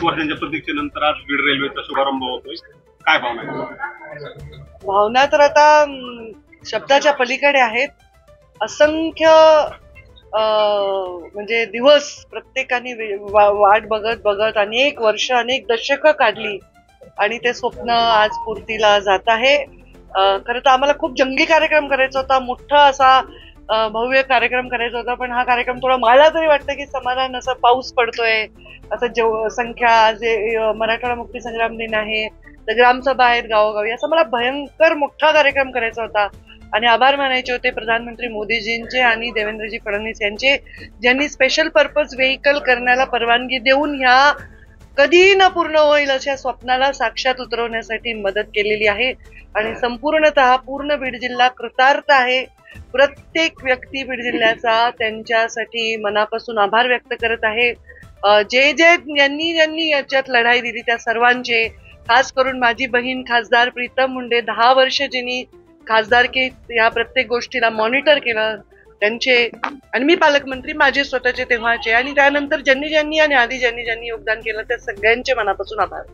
वर्षांच्या प्रतीक्षेनंतर आज बीड रेल्वेचा शुभारंभ होतोय, काय भावना आहे? भावना तर आता शब्दाच्या पलीकडे आहेत. असंख्य म्हणजे दिवस प्रत्येकाने वाट बघत बघत अनेक वर्ष अनेक दशकं काढली आणि ते स्वप्न आज पूर्तीला जात आहे. खरं तर आम्हाला खूप जंगी कार्यक्रम करायचा होता, मोठा असा भव्य कार्यक्रम करायचा होता, पण हा कार्यक्रम थोडा मला तरी वाटतं की समाधान असं पाऊस पडतोय, असं संख्या जे मराठवाडा मुक्ती संग्राम दिन आहे, तर ग्रामसभा आहेत गावोगावी, असा मला भयंकर मोठा कार्यक्रम करायचा होता आणि आभार मानायचे होते प्रधानमंत्री मोदीजींचे आणि देवेंद्रजी फडणवीस यांचे, ज्यांनी स्पेशल पर्पज व्हेकल करण्याला परवानगी देऊन ह्या कधी न पूर्ण होईल अशा स्वप्नाला साक्षात उतरवण्यासाठी मदत केलेली आहे. आणि संपूर्णतः पूर्ण बीड जिल्हा कृतार्थ आहे. प्रत्येक व्यक्ती बीड जिल्ह्याचा त्यांच्यासाठी मनापासून आभार व्यक्त करत आहे. जे ज्यांनी याच्यात लढाई दिली त्या सर्वांचे, खास करून माझी बहीण खासदार प्रीतम मुंडे 10 वर्ष ज्यांनी खासदारकी या प्रत्येक गोष्टीला मॉनिटर केलं त्यांचे, आणि मी पालकमंत्री माझे स्वतःचे तेव्हाचे, आणि त्यानंतर ज्यांनी आणि आधी ज्यांनी योगदान केलं त्या सगळ्यांचे मनापासून आभार.